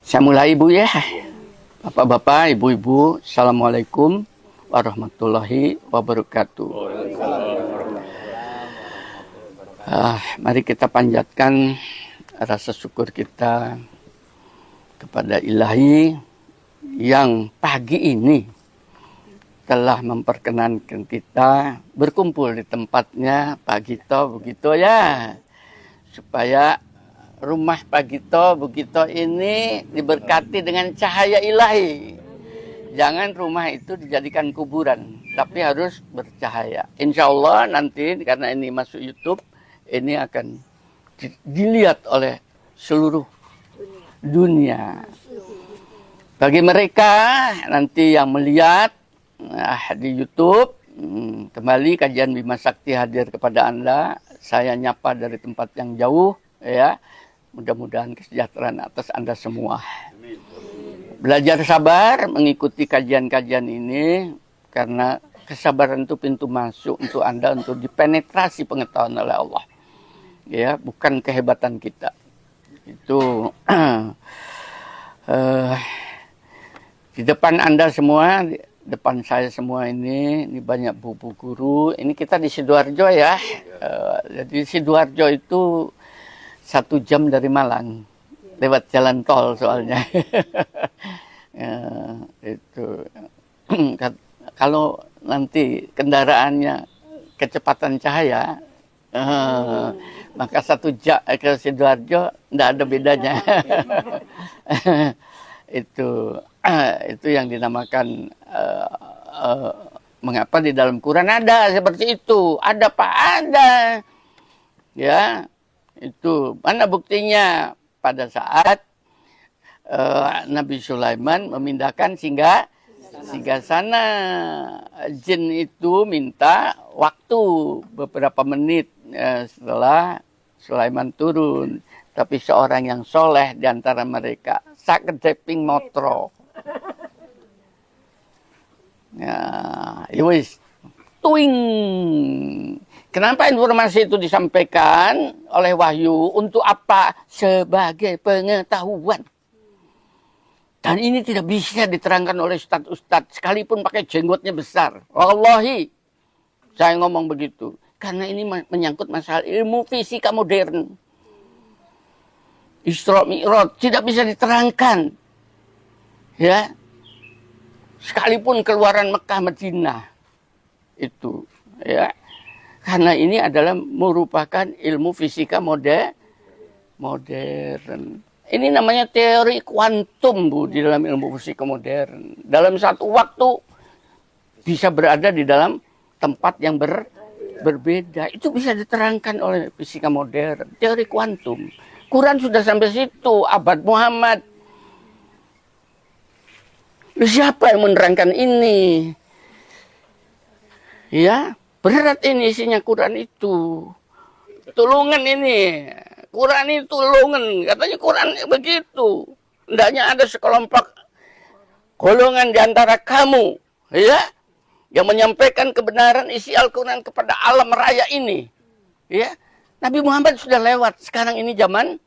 Saya mulai Ibu ya. Bapak-bapak, ibu-ibu, Assalamualaikum warahmatullahi wabarakatuh. Mari kita panjatkan rasa syukur kita kepada Ilahi yang pagi ini telah memperkenankan kita berkumpul di tempatnya Pak Gito begitu ya, supaya rumah Pak Gito begitu ini diberkati dengan cahaya ilahi. Jangan rumah itu dijadikan kuburan, tapi harus bercahaya. Insya Allah nanti karena ini masuk YouTube, ini akan dilihat oleh seluruh dunia. Bagi mereka nanti yang melihat di YouTube, kembali kajian Bima Sakti hadir kepada Anda. Saya nyapa dari tempat yang jauh ya. Mudah-mudahan kesejahteraan atas Anda semua. Belajar sabar mengikuti kajian-kajian ini, karena kesabaran itu pintu masuk untuk Anda untuk dipenetrasi pengetahuan oleh Allah. Ya, bukan kehebatan kita. Itu di depan Anda semua, di depan saya semua ini banyak buku guru. Ini kita di Sidoarjo ya. Jadi Sidoarjo itu 1 jam dari Malang, lewat jalan tol soalnya. Itu kalau nanti kendaraannya kecepatan cahaya, maka 1 jam ke Sidoarjo tidak ada bedanya. Itu yang dinamakan mengapa di dalam Quran ada seperti itu. Ada Pak, ada ya. Itu mana buktinya? Pada saat Nabi Sulaiman memindahkan singgah sana, jin itu minta waktu beberapa menit setelah Sulaiman turun, tapi seorang yang soleh di antara mereka sakedeping motro ya wis tuing. Kenapa informasi itu disampaikan oleh wahyu? Untuk apa? Sebagai pengetahuan. Dan ini tidak bisa diterangkan oleh ustadz-ustadz, sekalipun pakai jenggotnya besar. Wallahi, saya ngomong begitu. Karena ini menyangkut masalah ilmu fisika modern. Isra Mi'raj tidak bisa diterangkan. Ya. Sekalipun keluaran Mekah Madinah. Itu. Ya. Karena ini adalah merupakan ilmu fisika modern. Ini namanya teori kuantum, Bu, di dalam ilmu fisika modern. Dalam satu waktu bisa berada di dalam tempat yang berbeda. Itu bisa diterangkan oleh fisika modern. Teori kuantum. Quran sudah sampai situ, abad Muhammad. Siapa yang menerangkan ini? Ya. Berat ini isinya Quran itu. Tulungan ini. Quran itu tulungan. Katanya Quran begitu. Hendaknya ada sekelompok golongan di antara kamu. Ya. Yang menyampaikan kebenaran isi Al-Quran kepada alam raya ini. Ya. Nabi Muhammad sudah lewat. Sekarang ini zaman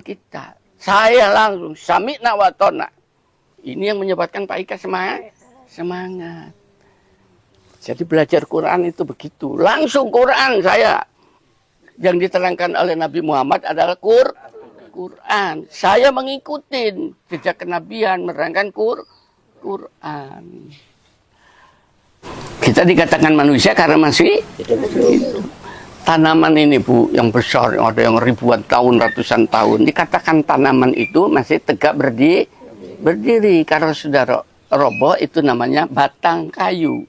kita. Saya langsung sami'na wa ata'na. Ini yang menyebabkan Pak Ika semangat. Jadi belajar Quran itu begitu. Langsung Quran saya. Yang diterangkan oleh Nabi Muhammad adalah Quran. Saya mengikuti jejak kenabian menerangkan Quran. Kita dikatakan manusia karena masih hidup. Tanaman ini, Bu, yang besar, ada yang ribuan tahun, ratusan tahun. Dikatakan tanaman itu masih tegak berdiri. Karena sudah roboh, itu namanya batang kayu.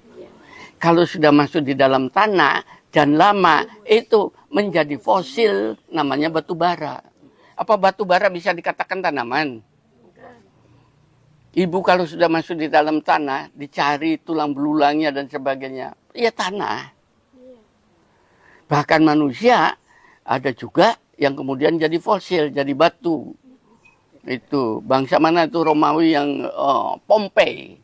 Kalau sudah masuk di dalam tanah dan lama, itu menjadi fosil, namanya batu bara. Apa batu bara bisa dikatakan tanaman? Ibu kalau sudah masuk di dalam tanah, dicari tulang belulangnya dan sebagainya, ya tanah. Bahkan manusia, ada juga yang kemudian jadi fosil, jadi batu. Itu, bangsa mana itu Romawi yang Pompei.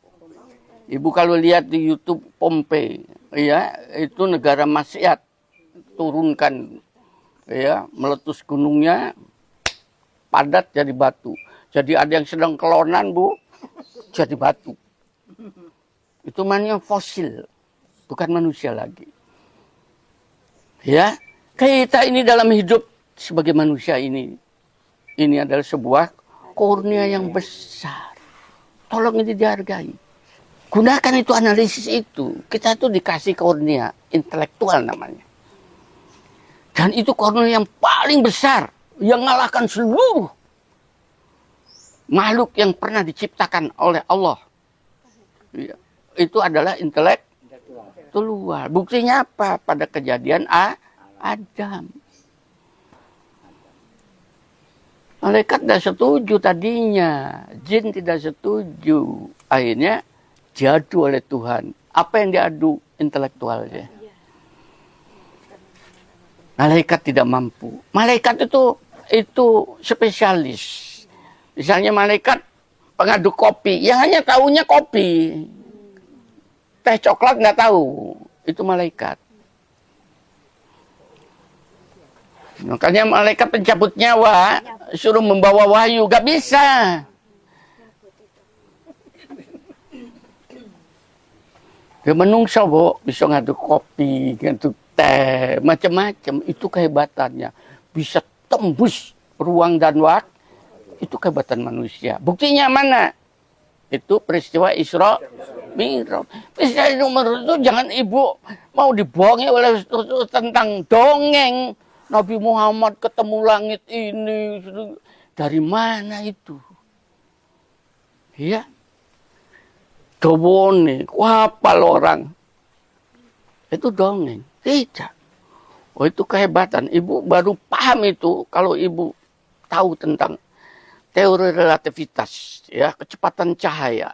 Ibu kalau lihat di YouTube Pompei, ya, itu negara maksiat, turunkan, ya, meletus gunungnya, padat jadi batu. Jadi ada yang sedang kelonan, Bu, jadi batu. Itu namanya fosil, bukan manusia lagi. Ya, kita ini dalam hidup sebagai manusia ini adalah sebuah kurnia yang besar. Tolong ini dihargai. Gunakan itu, analisis itu. Kita itu dikasih kurnia intelektual namanya. Dan itu kurnia yang paling besar, yang mengalahkan seluruh makhluk yang pernah diciptakan oleh Allah. Itu adalah intelektual. Buktinya apa? Pada kejadian Adam. Malaikat tidak setuju tadinya. Jin tidak setuju. Akhirnya diadu oleh Tuhan. Apa yang diadu? Intelektualnya. Malaikat tidak mampu. Malaikat itu spesialis. Misalnya malaikat pengaduk kopi, yang hanya tahunya kopi. Teh coklat nggak tahu. Itu malaikat. Makanya malaikat pencabut nyawa suruh membawa wahyu, gak bisa. Dia menungso, Bu, bisa ngaduk kopi, ngaduk teh, macam-macam. Itu kehebatannya. Bisa tembus ruang dan waktu. Itu kehebatan manusia. Buktinya mana? Itu peristiwa Isra Mi'raj. Peristiwa nomor itu jangan ibu mau dibohongi oleh tentang dongeng. Nabi Muhammad ketemu langit ini. Dari mana itu? Ya. Dowone, hafal orang. Itu dongeng. Tidak. Oh, itu kehebatan. Ibu baru paham itu kalau ibu tahu tentang teori relativitas, ya, kecepatan cahaya.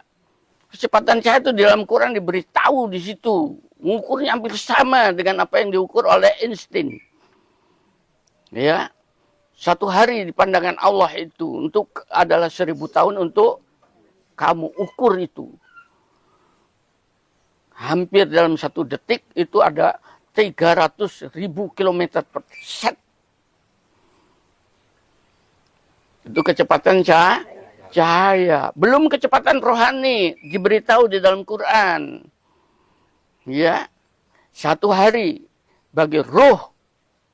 Kecepatan cahaya itu di dalam Quran diberitahu di situ. Mengukurnya hampir sama dengan apa yang diukur oleh Einstein. Ya, 1 hari di pandangan Allah itu adalah 1000 tahun untuk kamu ukur itu. Hampir dalam 1 detik itu ada 300.000 km per set. Itu kecepatan cahaya. Belum kecepatan rohani diberitahu di dalam Quran. Ya, 1 hari bagi roh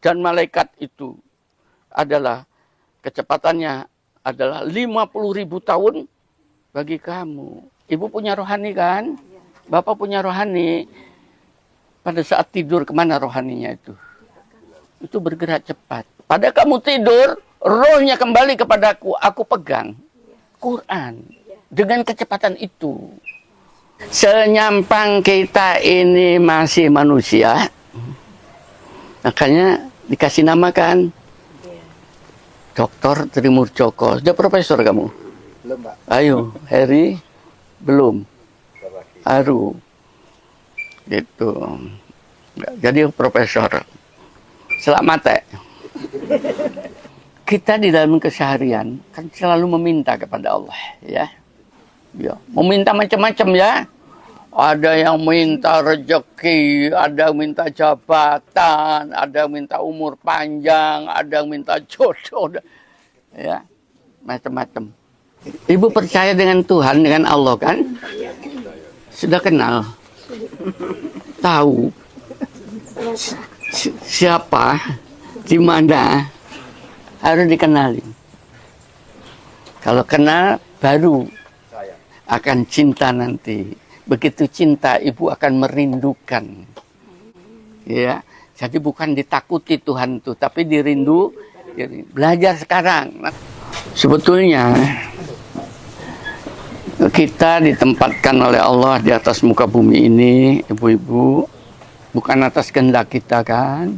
dan malaikat itu adalah kecepatannya adalah 50.000 tahun bagi kamu. Ibu punya rohani kan? Bapak punya rohani. Pada saat tidur kemana rohaninya itu? Itu bergerak cepat. Pada kamu tidur, rohnya kembali kepadaku. Aku pegang Quran dengan kecepatan itu. Senyampang kita ini masih manusia, makanya dikasih nama kan Dr. Trimur Joko. Sudah profesor kamu? Belum, Pak. Ayo, Heri belum. Aru. Gitu. Jadi profesor. Selamat ya. Kita di dalam keseharian kan selalu meminta kepada Allah, ya. Ya, meminta macam-macam ya. Ada yang minta rezeki, ada yang minta jabatan, ada yang minta umur panjang, ada yang minta jodoh, ya, macam-macam. Ibu percaya dengan Tuhan, dengan Allah kan? Sudah kenal, tahu siapa, di mana, harus dikenali. Kalau kenal, baru akan cinta nanti. Begitu cinta, ibu akan merindukan. Ya, jadi bukan ditakuti Tuhan itu, tapi dirindu. Belajar sekarang. Sebetulnya kita ditempatkan oleh Allah di atas muka bumi ini, ibu-ibu, bukan atas kehendak kita kan,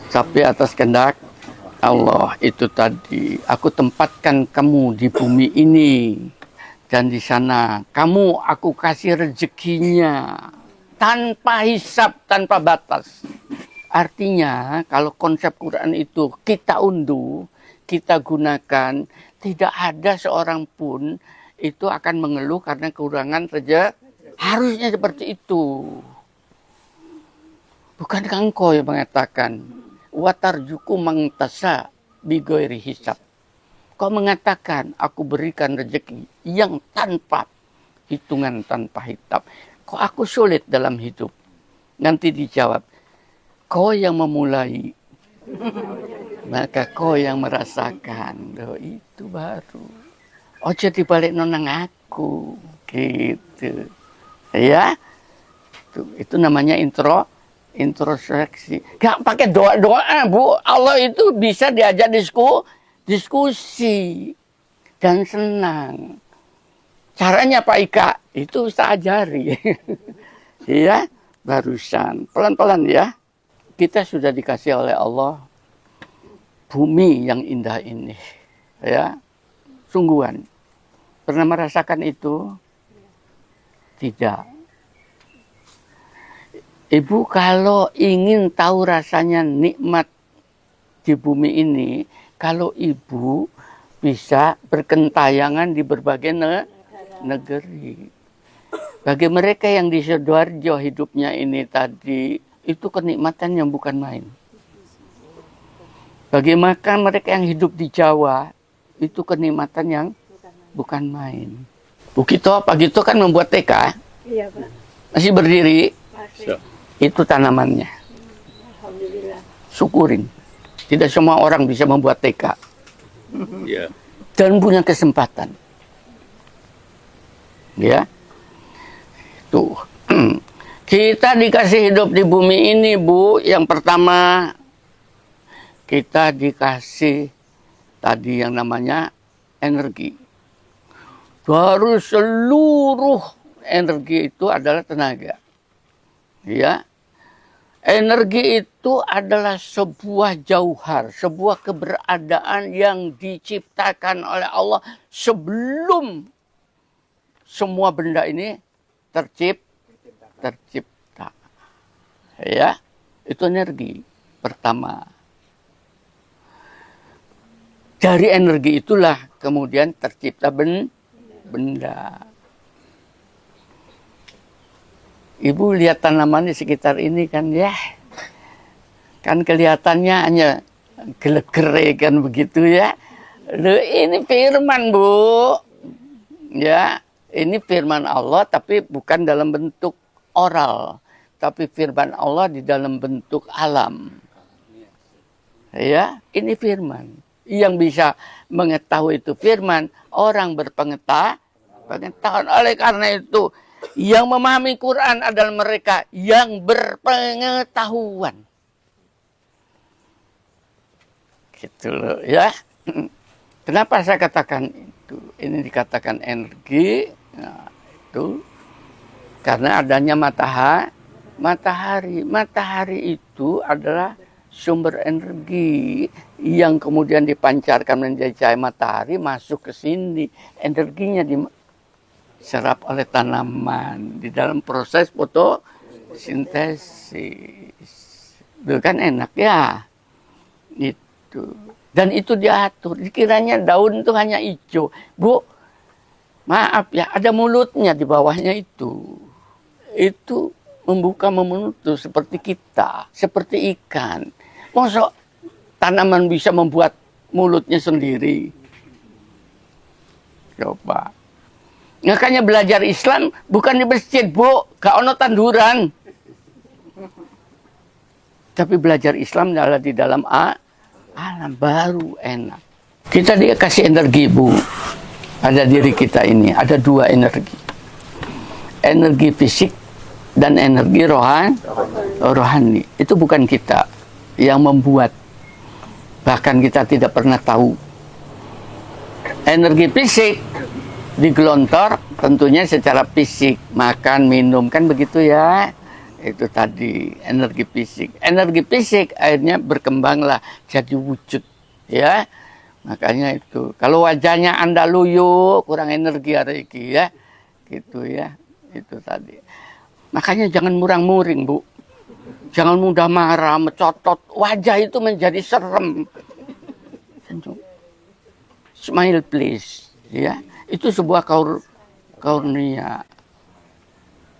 tapi atas kehendak Allah. Itu tadi, aku tempatkan kamu di bumi ini. Dan di sana kamu aku kasih rezekinya tanpa hisab, tanpa batas. Artinya kalau konsep Quran itu kita unduh, kita gunakan, tidak ada seorang pun itu akan mengeluh karena kekurangan rezeki. Harusnya seperti itu. Bukan engkau yang mengatakan watarjuku mangtasa bigoiri hisab. Kau mengatakan, aku berikan rezeki yang tanpa hitungan, tanpa hisab. Kok aku sulit dalam hidup? Nanti dijawab, kau yang memulai, maka kau yang merasakan. Loh, itu baru. Ojo dibalik nonang aku, gitu. Ya, itu namanya introspeksi. Gak pakai doa-doa, Bu. Allah itu bisa diajak diskusi dan senang. Caranya Pak Ika itu saya ajari. Ya, barusan pelan-pelan ya. Kita sudah dikasih oleh Allah bumi yang indah ini. Ya, sungguhan. Pernah merasakan itu? Tidak. Ibu kalau ingin tahu rasanya nikmat di bumi ini, kalau ibu bisa berkentayangan di berbagai negeri. Bagi mereka yang di Sidoarjo hidupnya ini tadi, itu kenikmatan yang bukan main. Bagi mereka yang hidup di Jawa, itu kenikmatan yang bukan main. Bu Gito, Pak Gito kan membuat TK. Iya, Pak. Masih berdiri. Masih. Itu tanamannya. Alhamdulillah. Syukurin. Tidak semua orang bisa membuat TK. Ya. Dan punya kesempatan. Ya. Tuh. Kita dikasih hidup di bumi ini, Bu. Yang pertama, kita dikasih tadi yang namanya energi. Baru seluruh energi itu adalah tenaga. Ya. Energi itu adalah sebuah jauhar, sebuah keberadaan yang diciptakan oleh Allah sebelum semua benda ini tercipta. Ya, itu energi pertama. Dari energi itulah kemudian tercipta benda. Ibu lihat tanaman di sekitar ini kan ya. Kan kelihatannya hanya gelegere kan begitu ya. Loh, ini firman, Bu. Ya, ini firman Allah tapi bukan dalam bentuk oral, tapi firman Allah di dalam bentuk alam. Ya, ini firman. Yang bisa mengetahui itu firman, orang berpengetahuan. Oleh karena itu, yang memahami Quran adalah mereka yang berpengetahuan. Gitu loh ya. Kenapa saya katakan itu? Ini dikatakan energi. Nah, itu karena adanya matahari. Matahari itu adalah sumber energi yang kemudian dipancarkan menjadi cahaya matahari masuk ke sini. Energinya diserap oleh tanaman di dalam proses fotosintesis. Itu kan enak ya. Itu. Dan itu diatur. Dikiranya daun itu hanya hijau. Bu, maaf ya, ada mulutnya di bawahnya itu. Itu membuka menutup seperti kita, seperti ikan. Masa tanaman bisa membuat mulutnya sendiri? Coba. Makanya belajar Islam bukan di masjid, Bu. Gak ono tanduran. Tapi belajar Islam adalah di dalam alam baru enak. Kita dikasih energi, Bu. Pada diri kita ini ada dua energi. Energi fisik dan energi rohani. Itu bukan kita yang membuat. Bahkan kita tidak pernah tahu. Energi fisik digelontor tentunya secara fisik. Makan, minum, kan begitu ya. Itu tadi energi fisik. Energi fisik akhirnya berkembanglah jadi wujud. Ya. Makanya itu. Kalau wajahnya Anda loyo, kurang energi hari ini ya. Gitu ya. Itu tadi. Makanya jangan murang-muring, Bu. Jangan mudah marah, mecotot. Wajah itu menjadi serem. Senyum. Smile please. Ya. Itu sebuah karunia.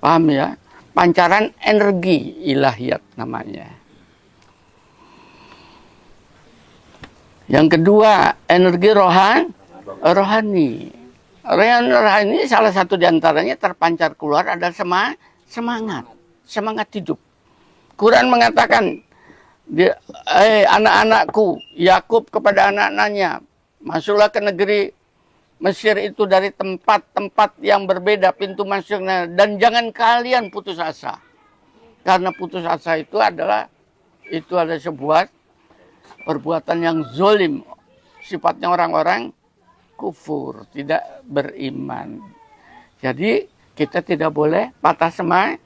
Paham ya? Pancaran energi ilahiyat namanya. Yang kedua, energi rohani. Rohani salah satu diantaranya terpancar keluar adalah semangat hidup. Quran mengatakan, anak-anakku, Yakub kepada anak-anaknya, masuklah ke negeri Mesir itu dari tempat-tempat yang berbeda pintu masuknya, dan jangan kalian putus asa. Karena putus asa itu adalah sebuah perbuatan yang zolim. Sifatnya orang-orang kufur, tidak beriman. Jadi kita tidak boleh patah semangat.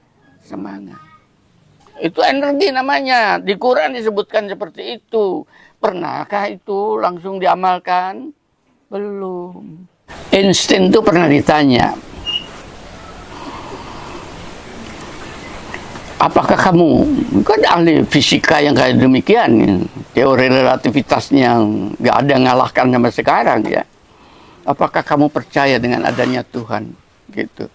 Itu energi namanya. Di Quran disebutkan seperti itu. Pernahkah itu langsung diamalkan? Belum. Einstein itu pernah ditanya, apakah kamu, kan ahli fisika yang kayak demikian, teori relativitasnya nggak ada yang ngalahkan sama sekarang ya. Apakah kamu percaya dengan adanya Tuhan? Gitu.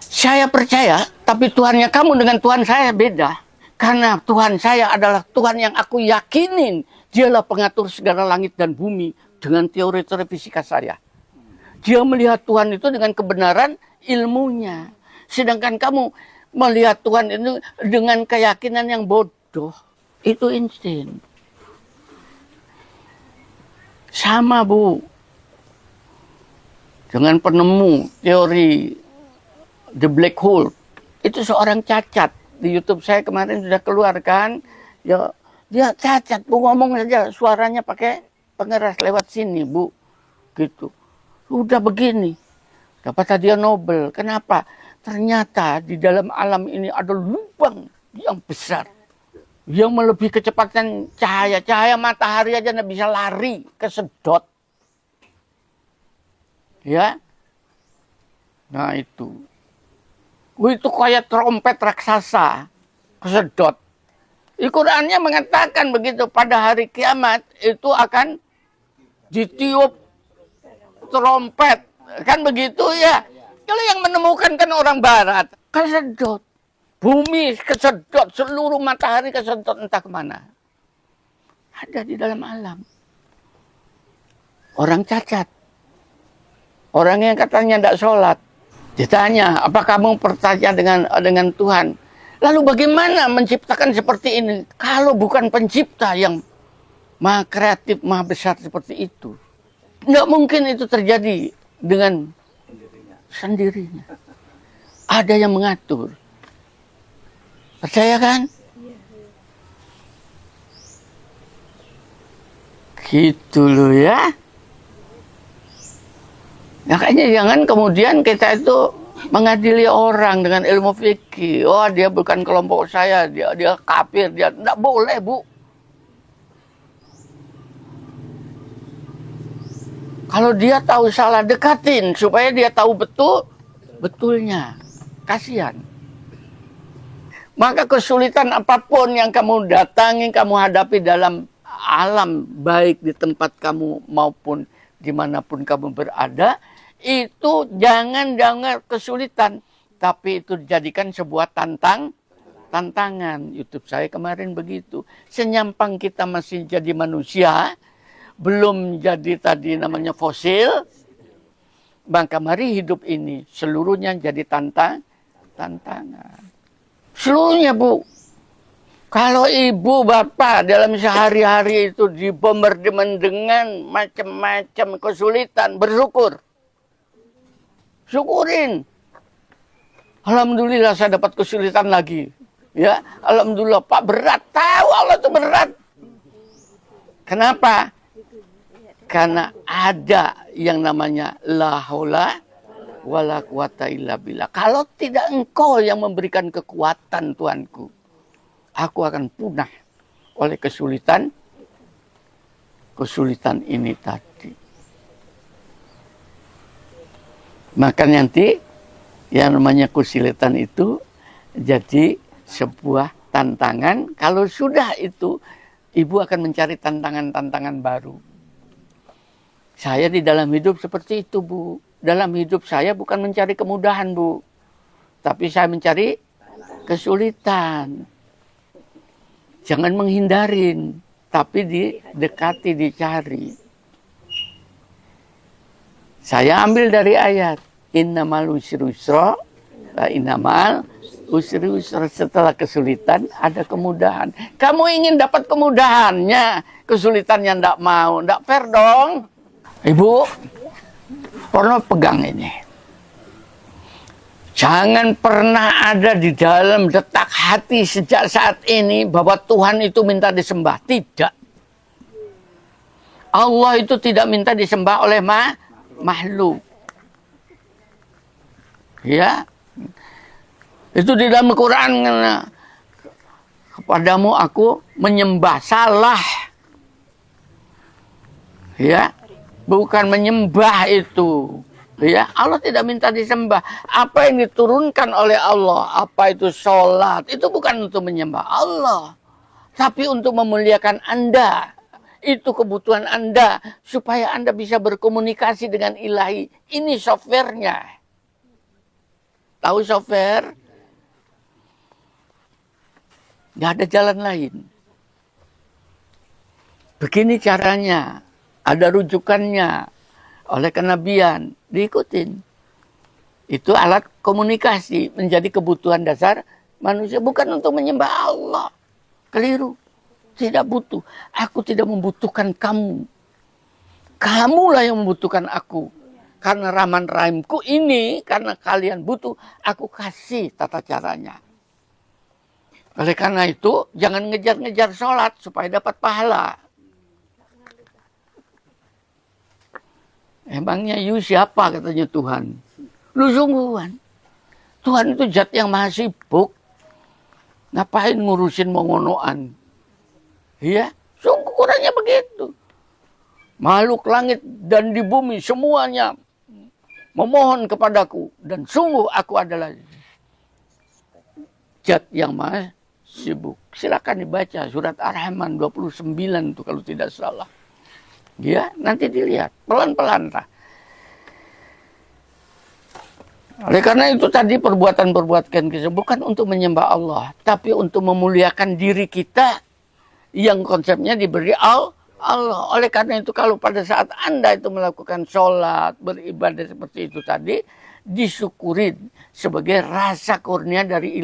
Saya percaya, tapi Tuhannya kamu dengan Tuhan saya beda. Karena Tuhan saya adalah Tuhan yang aku yakinin. Dialah pengatur segala langit dan bumi dengan teori-teori fisika saya. Dia melihat Tuhan itu dengan kebenaran ilmunya. Sedangkan kamu melihat Tuhan itu dengan keyakinan yang bodoh. Itu Einstein. Sama, Bu. Dengan penemu teori the black hole. Itu seorang cacat. Di YouTube saya kemarin sudah keluarkan. Ya, dia cacat, Bu, ngomong saja suaranya pakai pengeras lewat sini, Bu. Gitu. Udah begini. Dapat hadiah Nobel. Kenapa? Ternyata di dalam alam ini ada lubang yang besar. Yang melebihi kecepatan cahaya. Cahaya matahari aja nggak bisa lari, kesedot. Ya. Nah itu. Itu kayak trompet raksasa. Kesedot. Qurannya mengatakan begitu, pada hari kiamat itu akan ditiup trompet. Kan begitu ya. Kalau yang menemukan kan orang barat. Kesedot. Bumi kesedot. Seluruh matahari kesedot entah kemana. Ada di dalam alam. Orang cacat. Orang yang katanya tidak sholat. Ditanya, apa kamu percaya dengan Tuhan? Lalu bagaimana menciptakan seperti ini? Kalau bukan pencipta yang maha kreatif, maha besar seperti itu. Nggak mungkin itu terjadi dengan sendirinya. Ada yang mengatur. Percaya kan? Gitu loh ya. Makanya jangan kemudian kita itu mengadili orang dengan ilmu fikih. Oh, dia bukan kelompok saya, dia kafir, dia enggak boleh, Bu. Kalau dia tahu salah, dekatin supaya dia tahu betulnya. Kasihan. Maka kesulitan apapun yang kamu datangi, kamu hadapi dalam alam, baik di tempat kamu maupun dimanapun kamu berada, itu jangan kesulitan, tapi itu dijadikan sebuah tantangan. YouTube saya kemarin begitu. Senyampang kita masih jadi manusia, belum jadi tadi namanya fosil, maka mari hidup ini seluruhnya jadi tantangan. Seluruhnya, Bu. Kalau ibu bapak dalam sehari-hari itu dibombardimen dengan macam-macam kesulitan, bersyukur. Syukurin. Alhamdulillah saya dapat kesulitan lagi. Ya, alhamdulillah Pak, berat. Tahu Allah itu berat. Kenapa? Karena ada yang namanya la haula wala quwata illa billah. Kalau tidak engkau yang memberikan kekuatan Tuanku, aku akan punah oleh kesulitan ini tadi. Maka nanti yang namanya kesulitan itu jadi sebuah tantangan. Kalau sudah itu, ibu akan mencari tantangan-tantangan baru. Saya di dalam hidup seperti itu, Bu. Dalam hidup saya bukan mencari kemudahan, Bu. Tapi saya mencari kesulitan. Jangan menghindarin. tapi didekati, dicari. Saya ambil dari ayat innamal usri yusra wa innamal usri yusra. Setelah kesulitan ada kemudahan. Kamu ingin dapat kemudahannya, kesulitannya ndak mau, ndak fair dong. Ibu, pernah pegang ini. Jangan pernah ada di dalam detak hati sejak saat ini bahwa Tuhan itu minta disembah. Tidak. Allah itu tidak minta disembah oleh makhluk. Ya. Itu di dalam Al-Quran. Kepadamu aku menyembah. Salah. Ya. Bukan menyembah itu. Ya, Allah tidak minta disembah. Apa yang diturunkan oleh Allah, apa itu sholat, itu bukan untuk menyembah Allah, tapi untuk memuliakan Anda. Itu kebutuhan Anda, supaya Anda bisa berkomunikasi dengan ilahi. Ini softwarenya. Tahu software? Nggak ada jalan lain. Begini caranya, ada rujukannya. Oleh kenabian, diikutin. Itu alat komunikasi, menjadi kebutuhan dasar manusia. Bukan untuk menyembah Allah. Keliru. Tidak butuh. Aku tidak membutuhkan kamu. Kamulah yang membutuhkan aku. Karena Rahman Rahimku ini, karena kalian butuh, aku kasih tata caranya. Oleh karena itu, jangan ngejar-ngejar sholat supaya dapat pahala. Emangnya you siapa katanya Tuhan? Lu sungguhan. Tuhan itu zat yang maha sibuk. Ngapain ngurusin mongonoan? Iya, sungguh kurangnya begitu. Makhluk langit dan di bumi semuanya memohon kepadaku. Dan sungguh aku adalah zat yang maha sibuk. Silakan dibaca surat Ar-Rahman 29 itu kalau tidak salah. Ya, nanti dilihat pelan-pelan lah. Oleh karena itu tadi perbuatan-perbuatan kita bukan untuk menyembah Allah, tapi untuk memuliakan diri kita yang konsepnya diberi Allah. Oleh karena itu kalau pada saat Anda itu melakukan sholat, beribadah seperti itu tadi, disyukurin sebagai rasa kurnia dari